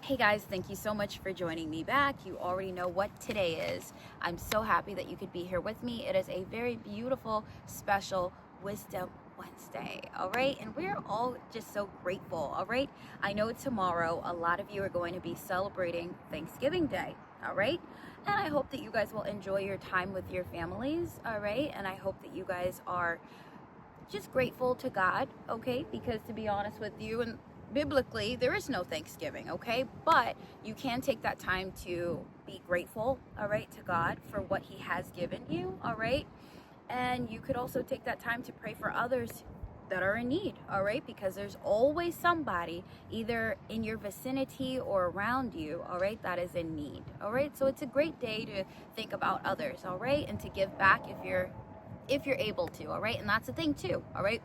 Hey guys, thank you so much for joining me back. You already know what today is. I'm so happy that you could be here with me. It is a very beautiful, special Wisdom Wednesday, all right? And we're all just so grateful, all right? I know tomorrow a lot of you are going to be celebrating Thanksgiving Day, all right? And I hope that you guys will enjoy your time with your families, all right? And I hope that you guys are just grateful to God, okay? Because to be honest with you, and biblically, there is no Thanksgiving, okay? But you can take that time to be grateful, all right, to God for what He has given you, all right? And you could also take that time to pray for others that are in need, all right? Because there's always somebody either in your vicinity or around you, all right, that is in need, all right? So it's a great day to think about others, all right? And to give back if you're able to, all right? And that's the thing too, all right?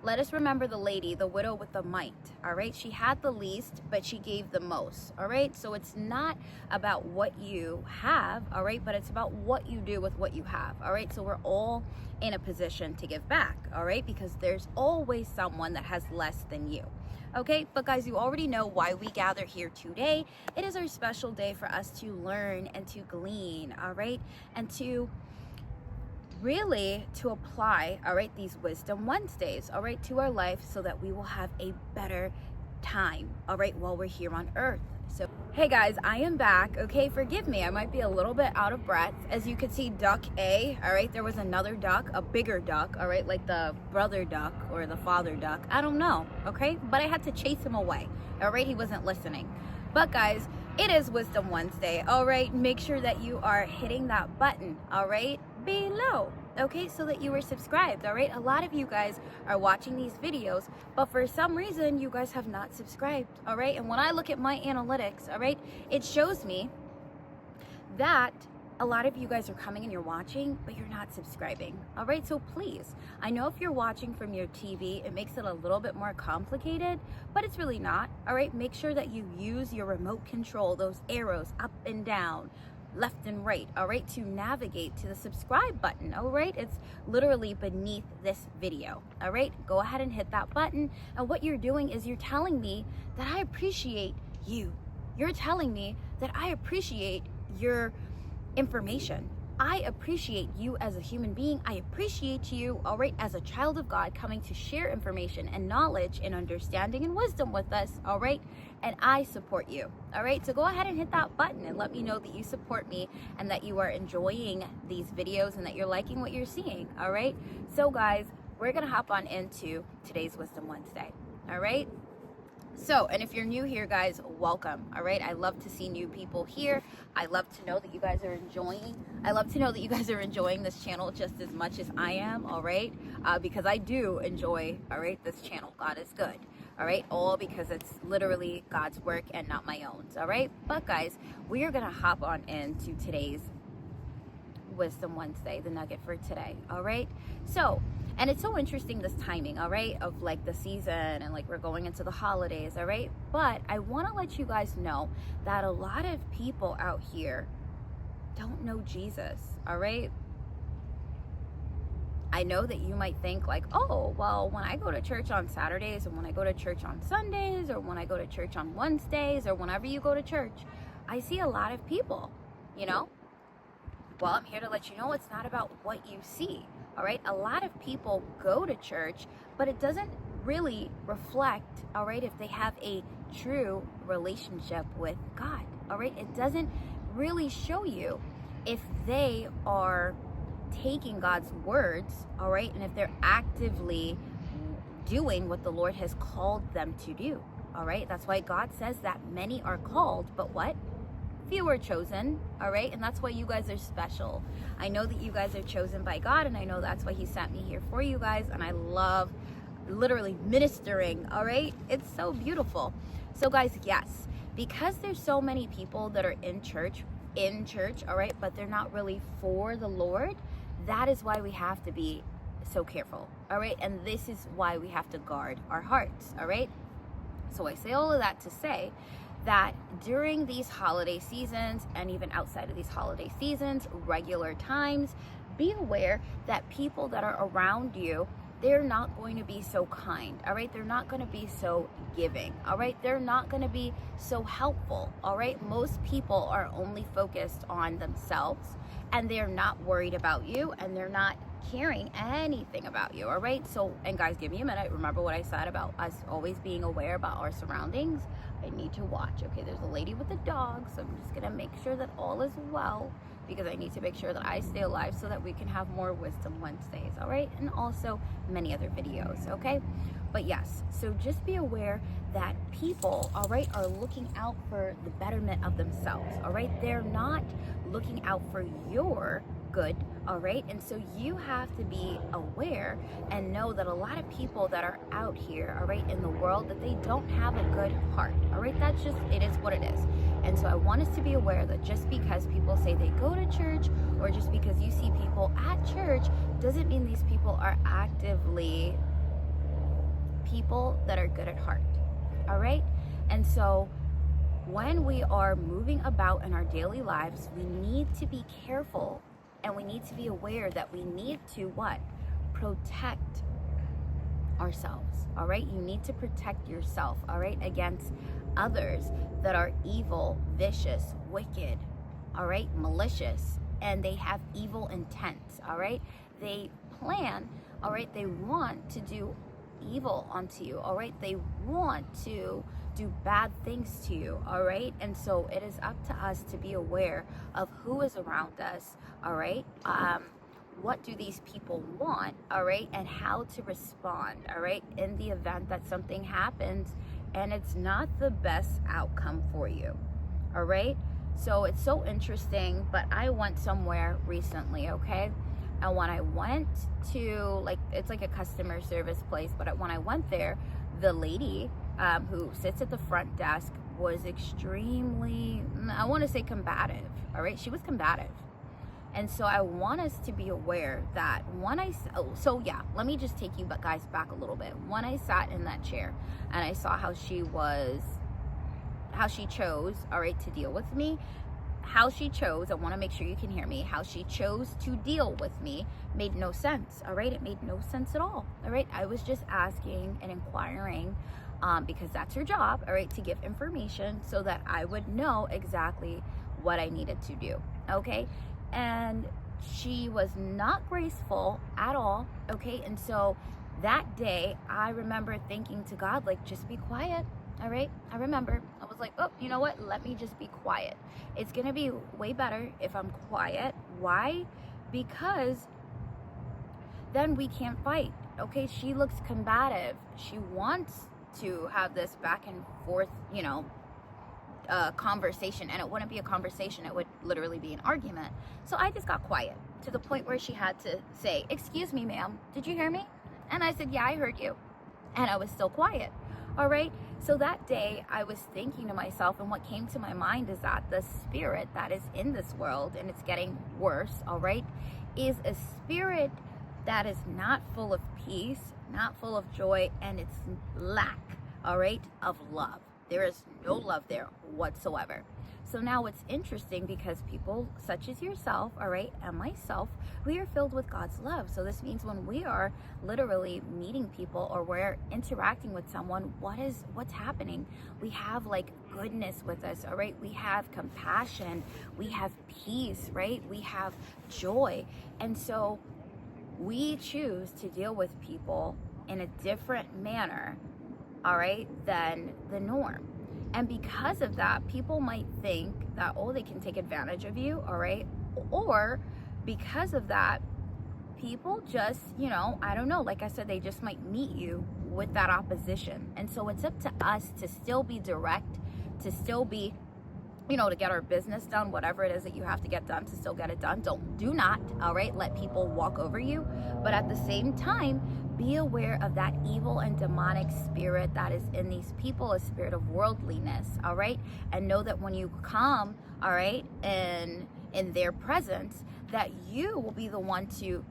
Let us remember the lady, the widow with the mite, all right? She had the least, but she gave the most, all right? So it's not about what you have, all right? But it's about what you do with what you have, all right? So we're all in a position to give back, all right? Because there's always someone that has less than you. Okay, but guys, you already know why we gather here today. It is our special day for us to learn and to glean, all right? And to really to apply, all right, these Wisdom Wednesdays, all right, to our life so that we will have a better time, all right, while we're here on earth. So, hey guys, I am back, okay? Forgive me, I might be a little bit out of breath. As you can see, duck A, all right, there was another duck, a bigger duck, all right, like the brother duck or the father duck, I don't know, okay? But I had to chase him away, all right? He wasn't listening. But guys, it is Wisdom Wednesday, all right? Make sure that you are hitting that button, all right, below, okay, so that you are subscribed, all right? A lot of you guys are watching these videos, but for some reason, you guys have not subscribed, all right? And when I look at my analytics, all right, it shows me that a lot of you guys are coming and you're watching, but you're not subscribing, all right? So please, I know if you're watching from your TV, it makes it a little bit more complicated, but it's really not, all right? Make sure that you use your remote control, those arrows up and down, left and right, all right, to navigate to the subscribe button, all right? It's literally beneath this video, all right? Go ahead and hit that button, and what you're doing is you're telling me that I appreciate you. You're telling me that I appreciate your information. I appreciate you as a human being. I appreciate you, all right, as a child of God coming to share information and knowledge and understanding and wisdom with us, all right? And I support you, all right? So go ahead and hit that button and let me know that you support me and that you are enjoying these videos and that you're liking what you're seeing, all right? So guys, we're gonna hop on into today's Wisdom Wednesday, all right? So, and if you're new here, guys, welcome, all right? I love to see new people here. I love to know that you guys are enjoying. I love to know that you guys are enjoying this channel just as much as I am, all right? Because I do enjoy, all right, this channel. God is good, all right? All because it's literally God's work and not my own, all right? But guys, we are gonna hop on into today's Wisdom Wednesday, the nugget for today, all right? So, and it's so interesting, this timing, all right, of like the season and like we're going into the holidays, all right? But I want to let you guys know that a lot of people out here don't know Jesus, all right? I know that you might think like, oh, well, when I go to church on Saturdays and when I go to church on Sundays or when I go to church on Wednesdays or whenever you go to church, I see a lot of people, you know? Well, I'm here to let you know it's not about what you see, all right? A lot of people go to church, but it doesn't really reflect, all right, if they have a true relationship with God, all right? It doesn't really show you if they are taking God's words, all right, and if they're actively doing what the Lord has called them to do, all right? That's why God says that many are called, but what? Few are chosen, all right? And that's why you guys are special. I know that you guys are chosen by God, and I know that's why He sent me here for you guys, and I love literally ministering, all right? It's so beautiful. So guys, yes, because there's so many people that are in church, all right, but they're not really for the Lord, that is why we have to be so careful, all right? And this is why we have to guard our hearts, all right? So I say all of that to say that during these holiday seasons and even outside of these holiday seasons, regular times, be aware that people that are around you they're not going to be so kind, all right? They're not going to be so giving, all right? They're not going to be so helpful, all right? Most people are only focused on themselves, and they're not worried about you, and they're not caring anything about you, all right? So, and guys, give me a minute. Remember what I said about us always being aware about our surroundings? I need to watch, okay? There's a lady with a dog, so I'm just gonna make sure that all is well, because I need to make sure that I stay alive so that we can have more Wisdom Wednesdays, all right? And also many other videos, okay? But yes, so just be aware that people, all right, are looking out for the betterment of themselves, all right? They're not looking out for your good, all right? And so you have to be aware and know that a lot of people that are out here, all right, in the world, that they don't have a good heart, all right? That's just, it is what it is. And so I want us to be aware that just because people say they go to church, or just because you see people at church, doesn't mean these people are actively people that are good at heart, all right? And so when we are moving about in our daily lives, we need to be careful, and we need to be aware that we need to what? Protect ourselves, all right? You need to protect yourself, all right, against others that are evil, vicious, wicked, all right, malicious, and they have evil intents, all right? They plan, all right, they want to do evil onto you, all right? They want to do bad things to you, all right? And so it is up to us to be aware of who is around us, all right? What do these people want, all right? And how to respond, all right? In the event that something happens and it's not the best outcome for you, all right? So it's so interesting, but I went somewhere recently, okay? And when I went to, like, it's like a customer service place, but when I went there, the lady who sits at the front desk was extremely, I want to say combative, all right? She was combative. And so I want us to be aware that when let me just take you guys back a little bit. When I sat in that chair and I saw how she chose, all right, to deal with me, how she chose, I want to make sure you can hear me, how she chose to deal with me made no sense, all right? It made no sense at all right? I was just asking and inquiring, because that's her job, all right, to give information so that I would know exactly what I needed to do, okay? And she was not graceful at all, okay? And so that day, I remember thinking to God, like, just be quiet, all right? I remember, I was like, oh, you know what? Let me just be quiet. It's gonna be way better if I'm quiet. Why? Because then we can't fight, okay? She looks combative. She wants to have this back and forth, conversation, and it wouldn't be a conversation, it would literally be an argument. So I just got quiet to the point where she had to say, excuse me, ma'am, did you hear me? And I said, yeah, I heard you. And I was still quiet, all right? So that day I was thinking to myself, and what came to my mind is that the spirit that is in this world, and it's getting worse, all right, is a spirit that is not full of peace, not full of joy, and it's lack, all right, of love. There is no love there whatsoever. So now it's interesting because people such as yourself, all right, and myself, we are filled with God's love. So this means when we are literally meeting people or we're interacting with someone, what's happening? We have like goodness with us, all right? We have compassion, we have peace, right? We have joy. And so we choose to deal with people in a different manner, all right, than the norm. And because of that, people might think that, oh, they can take advantage of you, all right? Or because of that, people just, I don't know, like I said, they just might meet you with that opposition. And so it's up to us to still be direct, to still be, to get our business done, whatever it is that you have to get done, to still get it done. Do not, all right, let people walk over you. But at the same time, be aware of that evil and demonic spirit that is in these people, a spirit of worldliness, all right? And know that when you come, all right, in their presence, that you will be the one to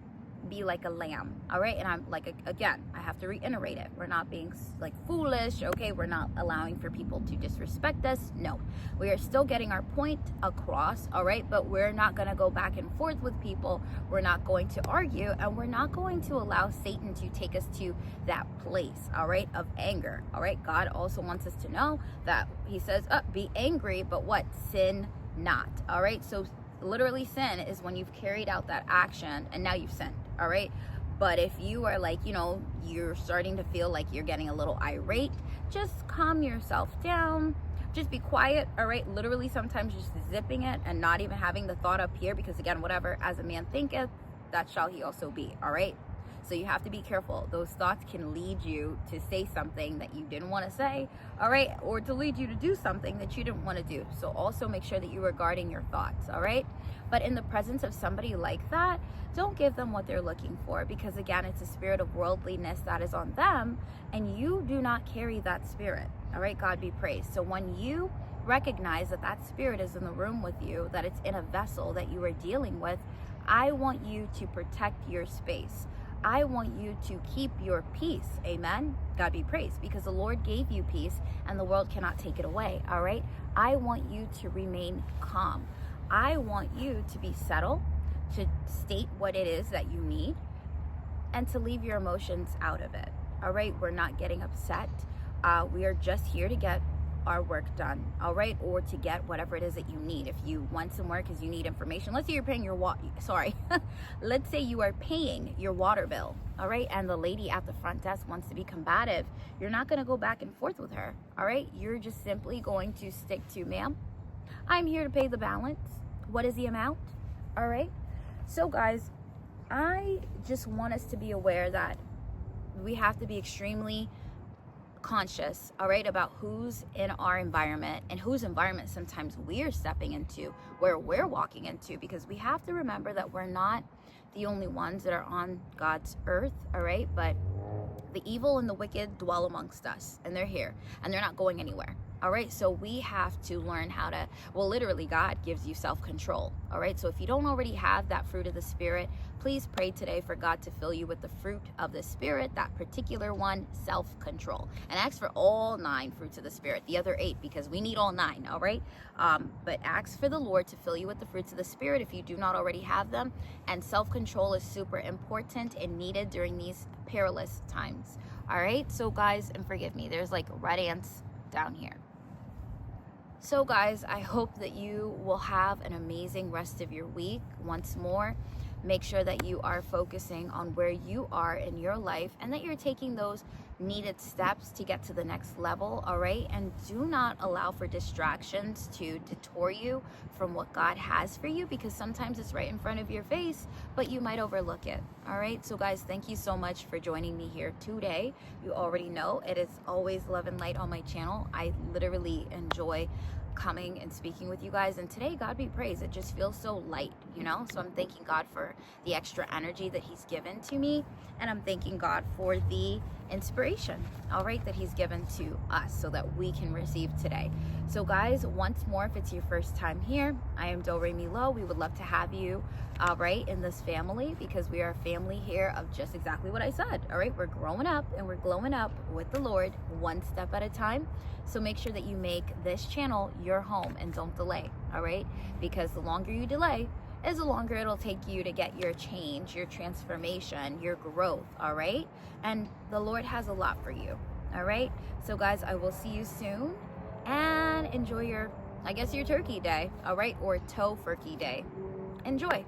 be like a lamb, all right? And I'm like, again, I have to reiterate it. We're not being like foolish, okay? We're not allowing for people to disrespect us. No, we are still getting our point across, all right? But we're not going to go back and forth with people. We're not going to argue, and we're not going to allow Satan to take us to that place, all right, of anger, all right? God also wants us to know that he says, be angry, but what? Sin not, all right? So literally sin is when you've carried out that action and now you've sinned, all right? But if you are like, you're starting to feel like you're getting a little irate, just calm yourself down. Just be quiet, all right? Literally sometimes just zipping it and not even having the thought up here, because again, whatever as a man thinketh, that shall he also be, all right? So you have to be careful. Those thoughts can lead you to say something that you didn't want to say, all right? Or to lead you to do something that you didn't want to do. So also make sure that you are guarding your thoughts, all right? But in the presence of somebody like that, don't give them what they're looking for, because again, it's a spirit of worldliness that is on them, and you do not carry that spirit, all right? God be praised. So when you recognize that that spirit is in the room with you, that it's in a vessel that you are dealing with, I want you to protect your space. I want you to keep your peace. Amen. God be praised, because the Lord gave you peace and the world cannot take it away. All right. I want you to remain calm. I want you to be settled, to state what it is that you need, and to leave your emotions out of it. All right. We're not getting upset. We are just here to get our work done, all right, or to get whatever it is that you need. If you want some work because you need information, let's say you're paying your let's say you are paying your water bill, all right, and the lady at the front desk wants to be combative. You're not going to go back and forth with her, all right? You're just simply going to stick to, ma'am, I'm here to pay the balance. What is the amount? All right. So guys, I just want us to be aware that we have to be extremely conscious, all right, about who's in our environment and whose environment sometimes we're stepping into, where we're walking into, because we have to remember that we're not the only ones that are on God's earth, all right? But the evil and the wicked dwell amongst us, and they're here, and they're not going anywhere. All right, so we have to learn how to, literally God gives you self-control. All right, so if you don't already have that fruit of the Spirit, please pray today for God to fill you with the fruit of the Spirit, that particular one, self-control. And ask for all 9 fruits of the Spirit, the other 8, because we need all 9, all right? But ask for the Lord to fill you with the fruits of the Spirit if you do not already have them. And self-control is super important and needed during these perilous times. All right, so guys, and forgive me, there's like red ants down here. So guys, I hope that you will have an amazing rest of your week. Once more, make sure that you are focusing on where you are in your life and that you're taking those needed steps to get to the next level, all right? And do not allow for distractions to detour you from what God has for you, because sometimes it's right in front of your face, but you might overlook it, all right? So guys, thank you so much for joining me here today. You already know it is always love and light on my channel. I literally enjoy coming and speaking with you guys, and today, God be praised, it just feels so light, so I'm thanking God for the extra energy that he's given to me, and I'm thanking God for the inspiration, all right, that he's given to us so that we can receive today. So guys, once more, if it's your first time here, I am Do-Re Mi Lo. We would love to have you right in this family, because we are a family here of just exactly what I said. All right, we're growing up and we're glowing up with the Lord one step at a time. So make sure that you make this channel your home and don't delay, all right? Because the longer you delay is the longer it'll take you to get your change, your transformation, your growth, all right? And the Lord has a lot for you, all right? So guys, I will see you soon, and enjoy your turkey day, all right? Or tofurkey day. Enjoy.